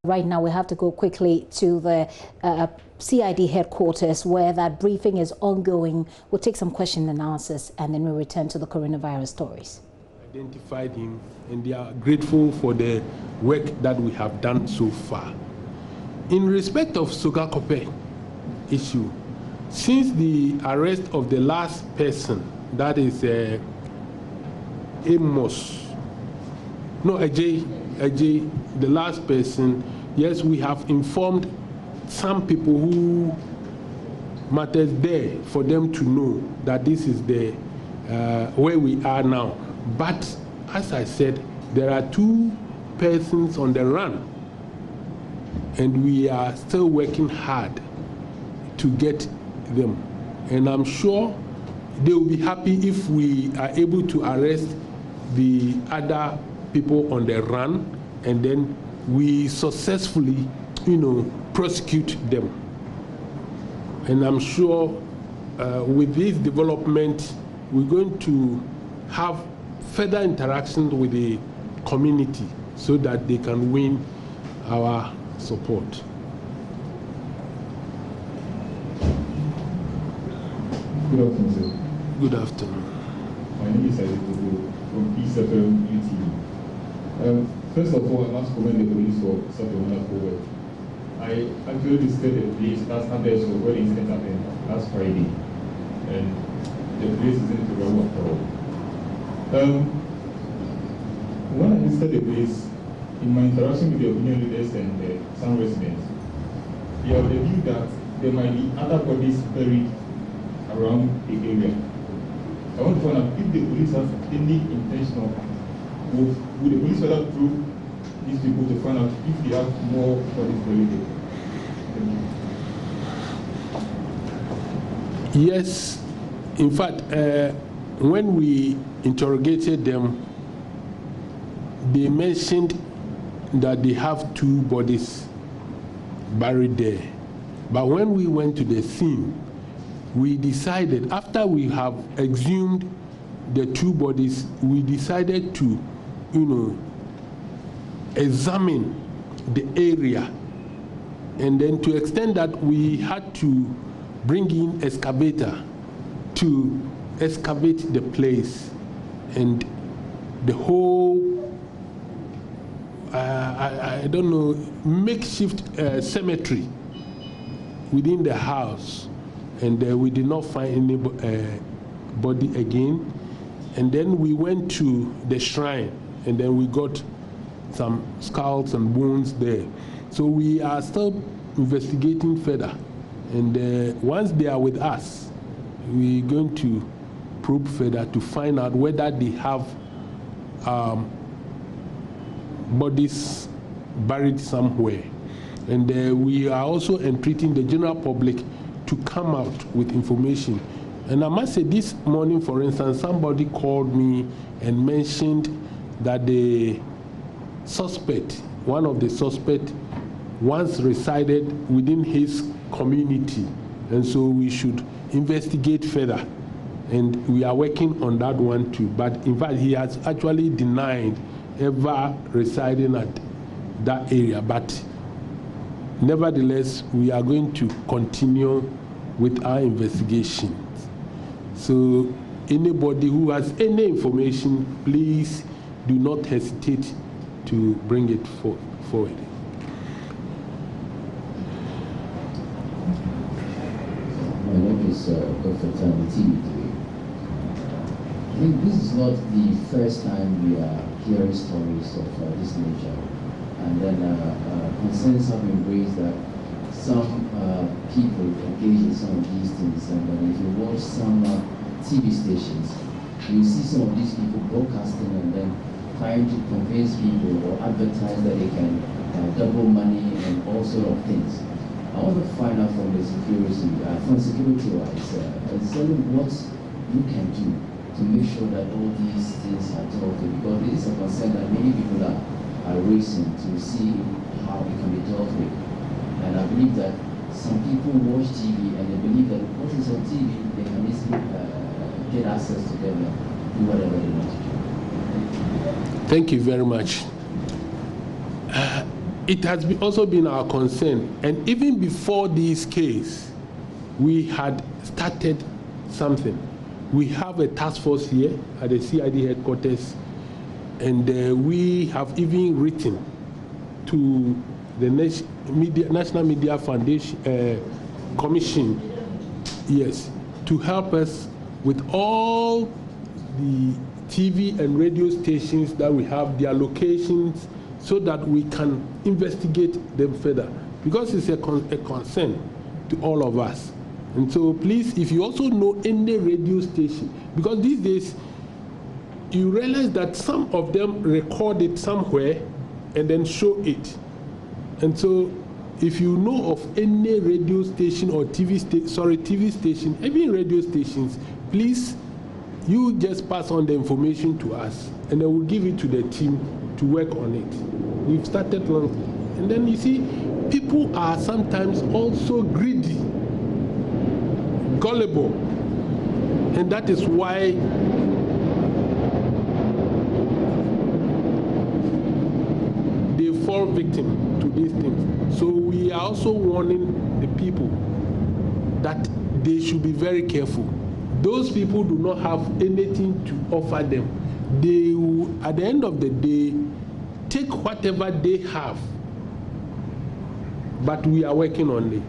Right now, we have to go quickly to the CID headquarters where that briefing is ongoing. We'll take some question and answers, and then we'll return to the coronavirus stories. Identified him, and they are grateful for the work that we have done so far. In respect of Sogakope issue, since the arrest of the last person, that is Ajay, the last person, yes, we have informed some people who matters there for them to know that this is the where we are now. But as I said, there are 2 persons on the run, and we are still working hard to get them. And I'm sure they will be happy if we are able to arrest the other people on the run, and then we successfully, prosecute them. And I'm sure with this development, we're going to have further interaction with the community so that they can win our support. Good afternoon, sir. Good afternoon. My name is Yeboah from PSFM UTV. First of all, I must commend the police for such a wonderful work. I actually visited the place last Sunday, so where the incident happened last Friday, and the place isn't to run at all. When I visited the place, in my interaction with the opinion leaders and some residents, they have the view that there might be other bodies buried around the area. I want to find out if the police have any intention of, would the police rather prove these people to find out if they have more bodies buried there? Thank you. Yes, in fact, when we interrogated them, they mentioned that they have 2 bodies buried there. But when we went to the scene, we decided, after we have exhumed the 2 bodies, we decided to, examine the area. And then to extend that, we had to bring in excavator to excavate the place. And the whole, I don't know, makeshift cemetery within the house. And we did not find any body again. And then we went to the shrine, and then we got some skulls and bones there. So we are still investigating further. And once they are with us, we're going to probe further to find out whether they have bodies buried somewhere. And we are also entreating the general public to come out with information. And I must say, this morning, for instance, somebody called me and mentioned that the suspect, one of the suspects, once resided within his community, and so we should investigate further. And we are working on that one too. But in fact, he has actually denied ever residing at that area. But nevertheless, we are going to continue with our investigations. So anybody who has any information, please do not hesitate to bring it forward. My name is Dr. Tani. I think this is not the first time we are hearing stories of this nature. And then concerns have been raised that some people engage in some of these things. And then if you watch some TV stations, you see some of these people broadcasting and then trying to convince people or advertise that they can double money and all sort of things. I want to find out from the security-wise, what you can do to make sure that all these things are dealt with, because it is a concern that many people are racing to see how it can be dealt with. And I believe that some people watch TV and they believe that what is on TV, they can easily get access to them and do whatever they want to do. Thank you very much. it has also been our concern, and even before this case, we had started something. We have a task force here at the CID headquarters, and we have even written to the National Media Foundation Commission, yes, to help us with all the TV and radio stations that we have, their locations, so that we can investigate them further, because it's a concern to all of us. And so please, if you also know any radio station, because these days you realize that some of them record it somewhere and then show it. And so if you know of any radio station or TV station, even radio stations, please, you just pass on the information to us, and then we'll give it to the team to work on it. We've started long. And then you see, people are sometimes also greedy, gullible, and that is why they fall victim to these things. So we are also warning the people that they should be very careful. Those people do not have anything to offer them. They will, at the end of the day, take whatever they have, but we are working on it.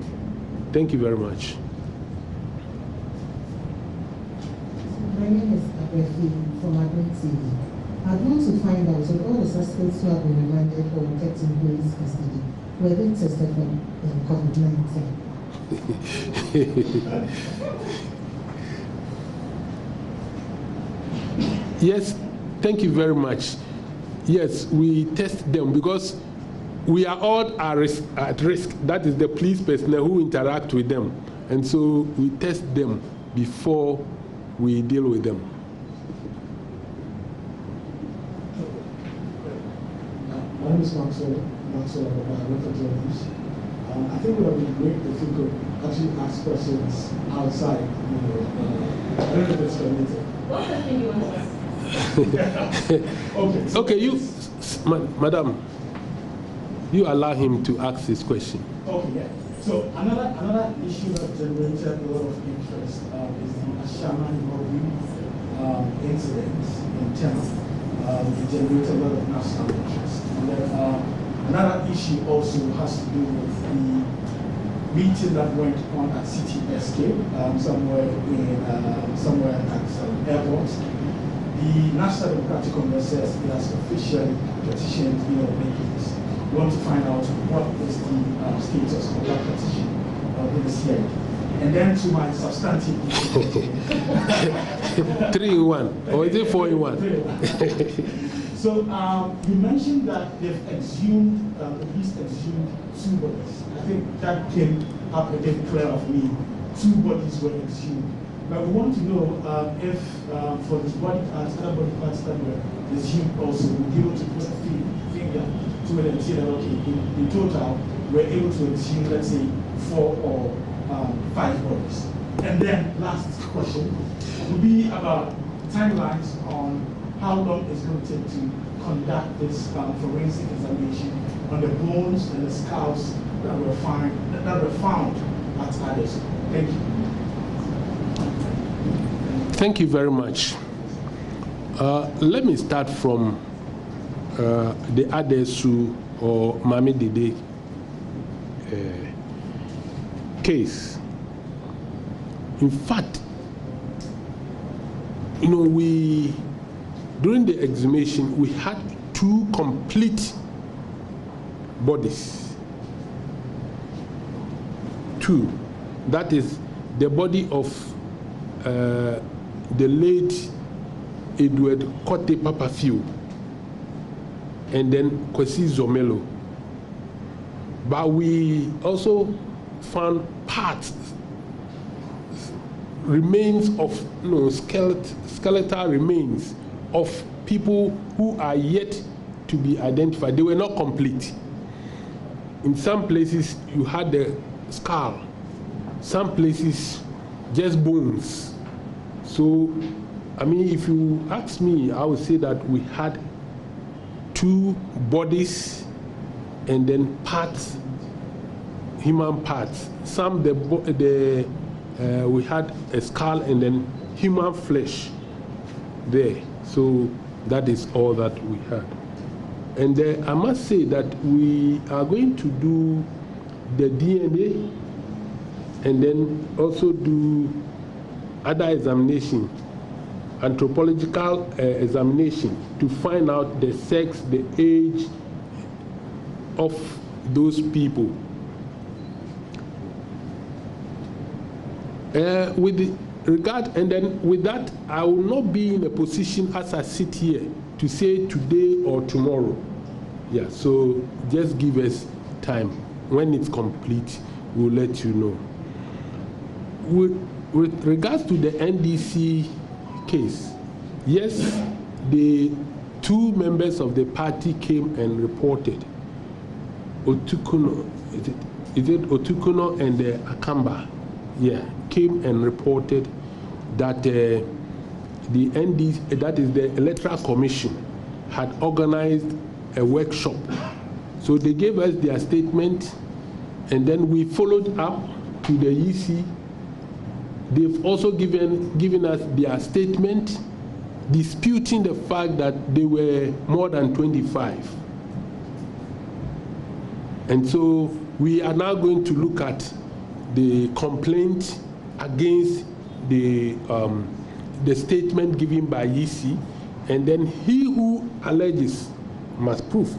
Thank you very much. My name is Abefi from Admin TV. I want to find out if all the suspects who have been remanded or kept in police custody were being tested for COVID-19. Yes, thank you very much. Yes, we test them because we are all at risk. That is the police personnel who interact with them. And so we test them before we deal with them. My name is Maxwell. I work for JoyNews. I think it would have been great if you could actually ask questions outside. I don't know if it's permitted. What's the thing you want to ask? Okay, you, madam, you allow him to ask his question. Okay, yeah. So another issue that generated a lot of interest is the Ashama incident in town. It generated a lot of national interest. And then another issue also has to do with the meeting that went on at CTSK, somewhere at airport. The National Democratic Congress says it has officially petitioned makings. We want to find out what is the status of that petition in the CID. And then to my substantive issue. 3 in 1, or is it 4 in 1? So you mentioned that they've exhumed, at least exhumed 2 bodies. I think that came up a bit clear for me. 2 bodies were exhumed. But we want to know if for these body parts, other body parts that were exhumed also, we'll be able to put a finger to it and say that, okay, in total, we're able to exhume, let's say, 4 or 5 bodies. And then, last question would be about timelines on how long it's going to take to conduct this forensic examination on the bones and the skulls that were found at others. Thank you. Thank you very much. Let me start from the Adesu or Mami Dede case. In fact, during the exhumation, we had 2 complete bodies. 2. That is the body of the late Edward Kote Papafio and then Kwesi Zomelo. But we also found parts, remains of skeletal remains of people who are yet to be identified. They were not complete. In some places you had the skull, some places just bones. So, I mean, if you ask me, I would say that we had 2 bodies and then parts, human parts. Some we had a skull and then human flesh there. So that is all that we had. And I must say that we are going to do the DNA and then also do other examination, anthropological examination, to find out the sex, the age of those people. With regard, and then with that, I will not be in a position as I sit here to say today or tomorrow. Yeah, so just give us time. When it's complete, we'll let you know. With regards to the NDC case, yes, the two members of the party came and reported. Otukuno, is it Otukuno and Akamba? Yeah, came and reported that the NDC, that is the Electoral Commission, had organized a workshop. So they gave us their statement, and then we followed up to the EC. They've also given us their statement disputing the fact that they were more than 25. And so we are now going to look at the complaint against the statement given by EC, and then he who alleges must prove.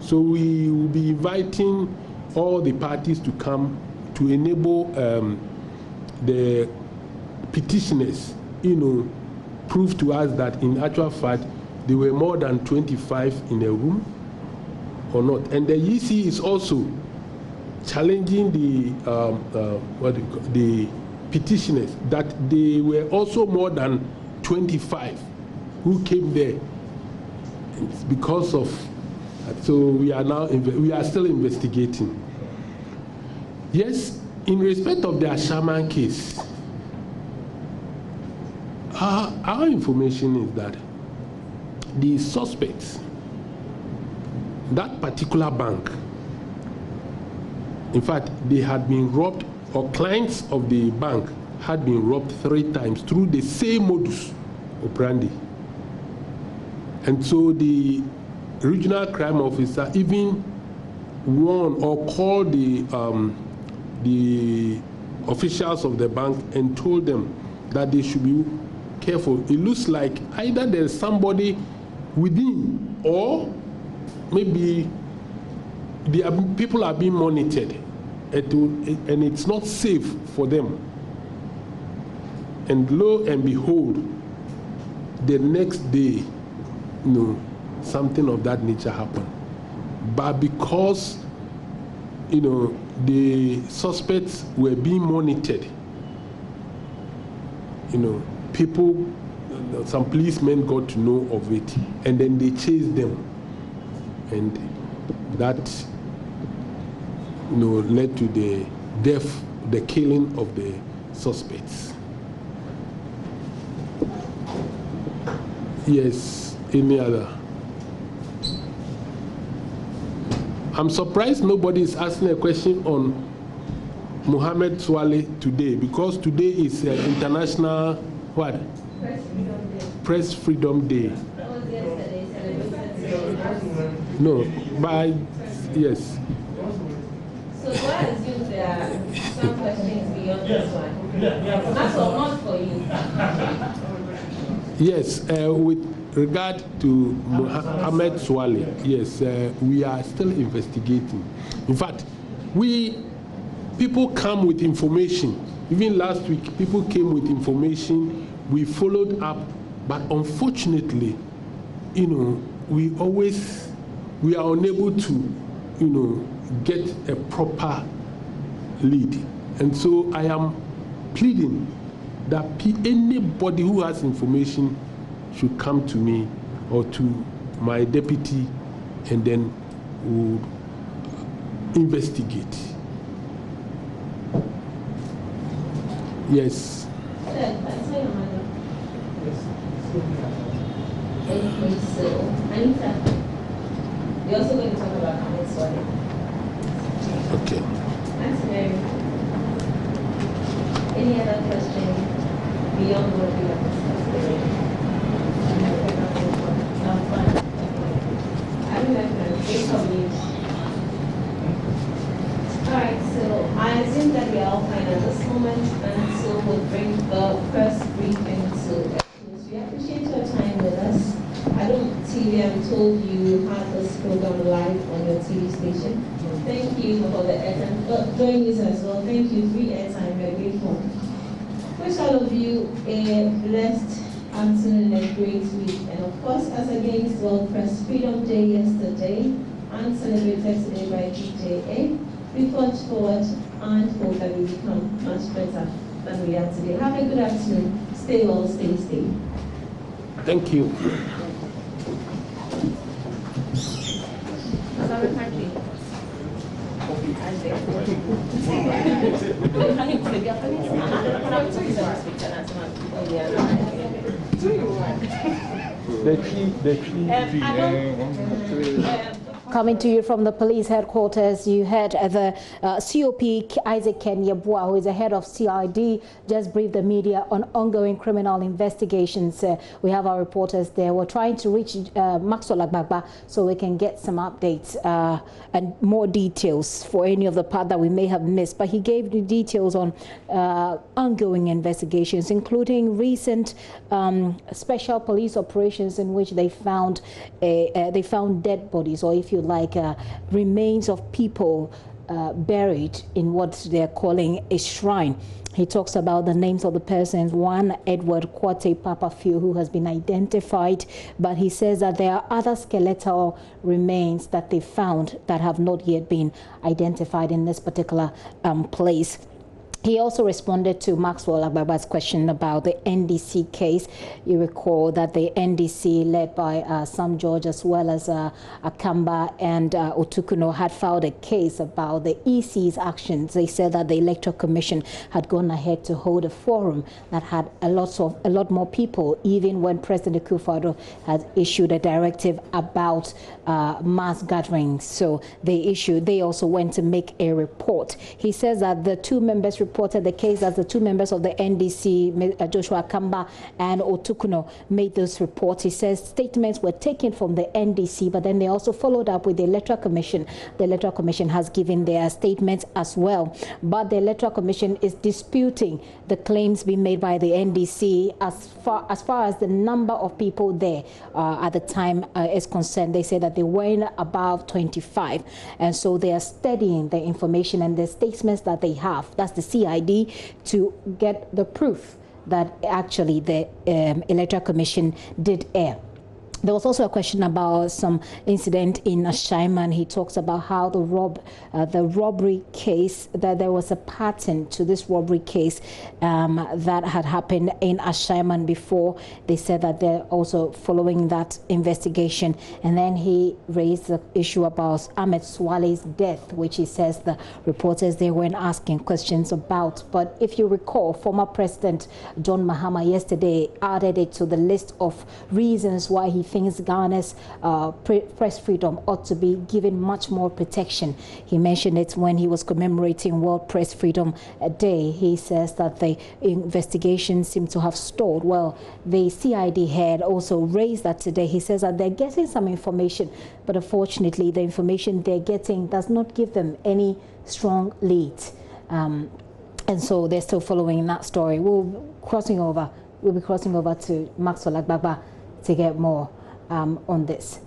So we will be inviting all the parties to come to enable the petitioners, prove to us that in actual fact they were more than 25 in a room or not. And the EC is also challenging the petitioners that they were also more than 25 who came there. It's because of, so we are still investigating. Yes, in respect of the Ashaman case, our information is that the suspects, that particular bank, in fact, they had been robbed, or clients of the bank had been robbed 3 times through the same modus operandi. And so the regional crime officer even warned or called the officials of the bank and told them that they should be careful. It looks like either there's somebody within, or maybe people are being monitored, and it's not safe for them. And lo and behold, the next day, something of that nature happened. But because, the suspects were being monitored, people, some policemen got to know of it, and then they chased them, and that led to the death, the killing of the suspects. Yes, any other? I'm surprised nobody is asking a question on Ahmed Hussein-Sauale today, because today is International what? Press Freedom Day. No, but yes. So do I assume there are some questions beyond this one? That's all, not for you. Yes, with regard to Ahmed Hussein-Sauale, yes, we are still investigating. In fact, people come with information. Even last week, people came with information. We followed up, but unfortunately, we are unable to, get a proper lead. And so I am pleading that anybody who has information should come to me or to my deputy, and then we'll investigate. Yes. Okay, so Anita, We're also going to talk about Ahmed Hussein-Sauale. Okay. Thanks, Mary. Any other question beyond what we have discussed today? Fine. I don't have All right, so I assume that we are all fine at this moment, and so we'll bring the first briefing to a close. We appreciate your time with us. I don't TV, I'm told you had this program live on your TV station. Thank you for the airtime. JoyNews as well. Thank you. Free airtime. We're grateful. Wish all of you a blessed afternoon and a great week. And of course, as against World Press Freedom Day yesterday and celebrated today by DJA, we forge forward and hope that we become much better than we are today. Have a good afternoon. Stay well, stay safe. Thank you. Coming to you from the police headquarters, you heard the COP Isaac Yeboah, who is the head of CID, just briefed the media on ongoing criminal investigations. We have our reporters there. We're trying to reach Maxwell Agbagba so we can get some updates and more details for any of the part that we may have missed. But he gave the details on ongoing investigations, including recent special police operations in which they found dead bodies, or if you like, remains of people buried in what they're calling a shrine. He talks about the names of the persons. One, Edward Kwate Papafio, who has been identified, but he says that there are other skeletal remains that they found that have not yet been identified in this particular place. He also responded to Maxwell Agbagba's question about the NDC case. You recall that the NDC, led by Sam George as well as Akamba and Otukuno, had filed a case about the EC's actions. They said that the Electoral Commission had gone ahead to hold a forum that had a lot more people, even when President Akufo-Addo had issued a directive about mass gatherings. So they also went to make a report. He says that the two members reported the case as the two members of the NDC, Joshua Kamba and Otukuno, made those reports. He says statements were taken from the NDC, but then they also followed up with the Electoral Commission. The Electoral Commission has given their statements as well, but the Electoral Commission is disputing the claims being made by the NDC as far as the number of people there at the time is concerned. They say that they weren't above 25, and so they are studying the information and the statements that they have. That's the CID, to get the proof that actually the Electoral Commission did err. There was also a question about some incident in Ashaiman. He talks about how the robbery case, that there was a pattern to this robbery case that had happened in Ashaiman before. They said that they're also following that investigation. And then he raised the issue about Ahmed Hussein-Sauale's death, which he says the reporters they weren't asking questions about. But if you recall, former President John Mahama yesterday added it to the list of reasons why he thinks Ghana's press freedom ought to be given much more protection. He mentioned it when he was commemorating World Press Freedom Day. He says that the investigation seemed to have stalled. Well, the CID head also raised that today. He says that they're getting some information, but unfortunately the information they're getting does not give them any strong lead. And so they're still following that story. We'll be crossing over to Maxwell Agbagba to get more on this.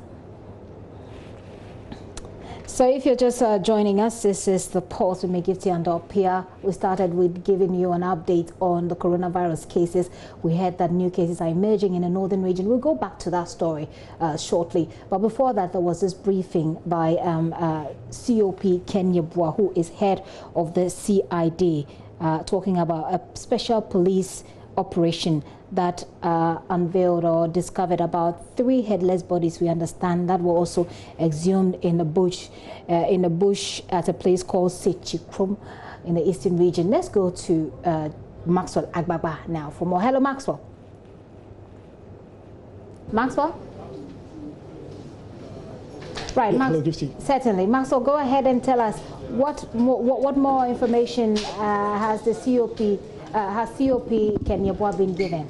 So if you're just joining us, this is the pulse with me, Gifty and Opia. We started with giving you an update on the coronavirus cases. We heard that new cases are emerging in the northern region. We'll go back to that story shortly. But before that, there was this briefing by COP Yeboah, who is head of the CID, talking about a special police operation that unveiled or discovered about 3 headless bodies, we understand, that were also exhumed in the bush at a place called Sechikrum in the eastern region. Let's go to Maxwell Agbagba now for more. Hello, Maxwell. Right, Max, certainly. Maxwell, go ahead and tell us what more information has the COP Ken Yeboah been given?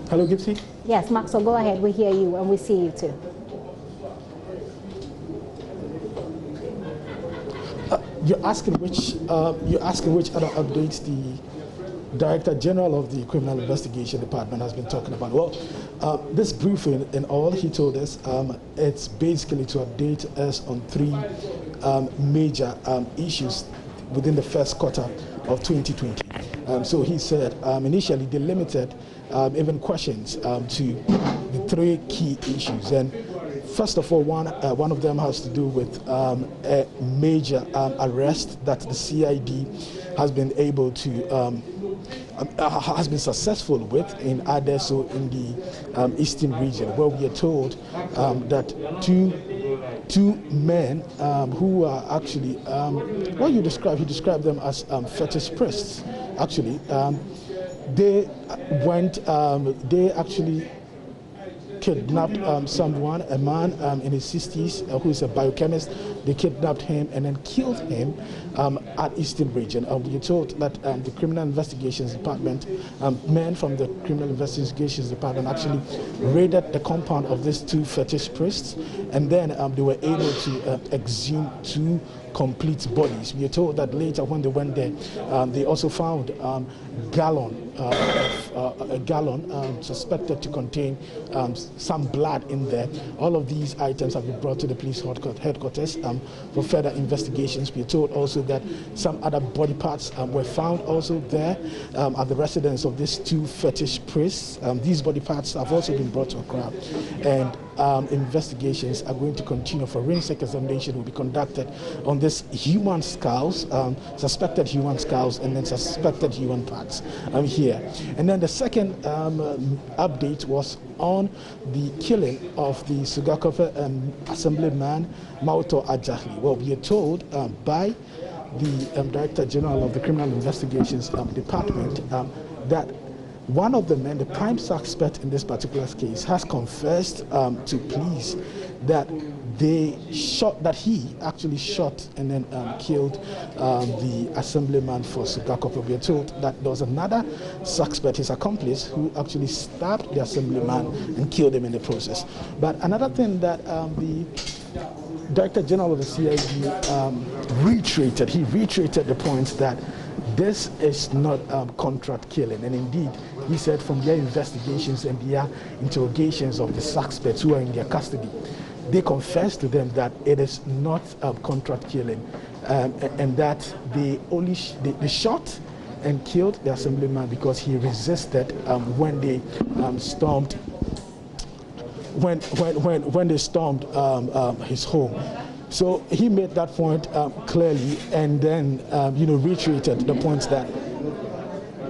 Hello, Gipsy? Yes, Maxwell, go ahead. We hear you and we see you too. You're asking which other updates the Director General of the Criminal Investigation Department has been talking about. Well, this briefing and all he told us, it's basically to update us on three major issues within the first quarter of 2020. So he said initially they limited even questions to the three key issues. And first of all, one of them has to do with a major arrest that the CID has been able to has been successful with in Adesso in the eastern region, where we are told that two men who are actually what he described them as fetish priests. Actually, they actually kidnapped someone, a man in his 60s who is a biochemist. They kidnapped him and then killed him at Eastern Region. We are told that the Criminal Investigations Department, men from the Criminal Investigations Department actually raided the compound of these two fetish priests, and then they were able to exhume two complete bodies. We are told that later when they went there, they also found a gallon suspected to contain some blood in there. All of these items have been brought to the police headquarters for further investigations. We are told also that some other body parts were found also there at the residence of these two fetish priests. These body parts have also been brought to Accra, and investigations are going to continue. Forensic examination will be conducted on this human skulls, suspected human skulls, and then suspected human parts here. And then the second update was on the killing of the Sugakope Assemblyman Mauto Ajahli. Well, we are told by the Director General of the Criminal Investigations Department that one of the men, the prime suspect in this particular case, has confessed to police that he actually shot and then killed the assemblyman for Sugakope. We are told that there was another suspect, his accomplice, who actually stabbed the assemblyman and killed him in the process. But another thing that the Director General of the CID reiterated the point that this is not contract killing, and indeed he said from their investigations and their interrogations of the suspects who are in their custody, they confessed to them that it is not contract killing, and that they shot and killed the assemblyman because he resisted when they stormed his home. So he made that point clearly, and then reiterated the points that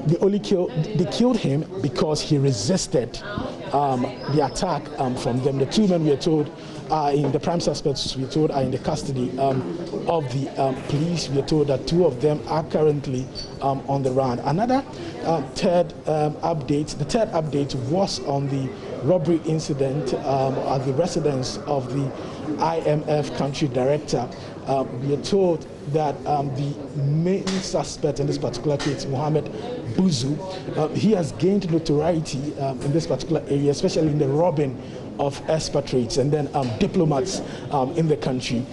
they killed him because he resisted the attack from them. The two men, we are told, are in the prime suspects, we are told, are in the custody of the police. We are told that two of them are currently on the run. Another third update, the third update was on the robbery incident at the residence of the IMF country director. We are told that the main suspect in this particular case, Mohamed Buzu, he has gained notoriety in this particular area, especially in the robbing of expatriates and then diplomats in the country.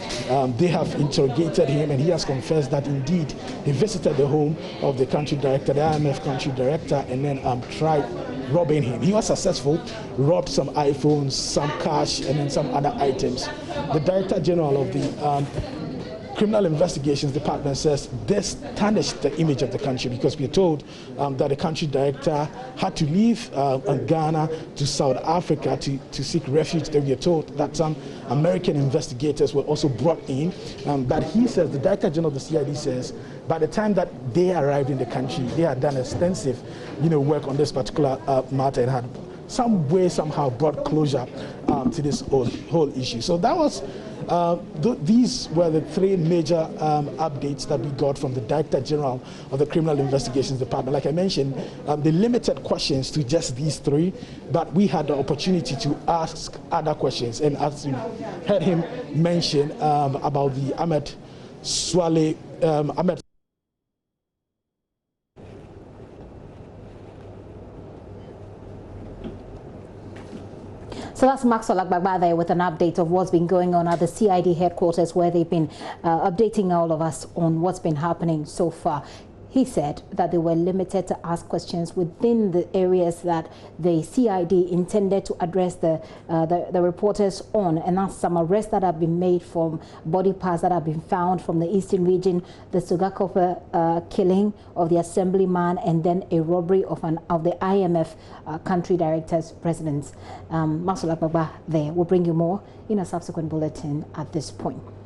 They have interrogated him, and he has confessed that indeed he visited the home of the country director, the IMF country director, and then tried robbing him. He was successful, robbed some iPhones, some cash, and then some other items. The Director General of the Criminal Investigations Department says this tarnished the image of the country, because we are told that the country director had to leave Ghana to South Africa to seek refuge. Then we are told that some American investigators were also brought in, but he says, the Director General of the CID says, by the time that they arrived in the country, they had done extensive work on this particular matter and had some way, somehow brought closure to this whole issue. So that was These were the three major updates that we got from the Director General of the Criminal Investigations Department. Like I mentioned, they limited questions to just these three, but we had the opportunity to ask other questions. And as you heard him mention about the Ahmed Hussein-Sauale, So that's Maxwell Agbagba there with an update of what's been going on at the CID headquarters, where they've been updating all of us on what's been happening so far. He said that they were limited to ask questions within the areas that the CID intended to address the reporters on, and that's some arrests that have been made from body parts that have been found from the eastern region, the Sugakope killing of the assemblyman, and then a robbery of the IMF country director's residence. Maxwell Agbagba there will bring you more in a subsequent bulletin at this point.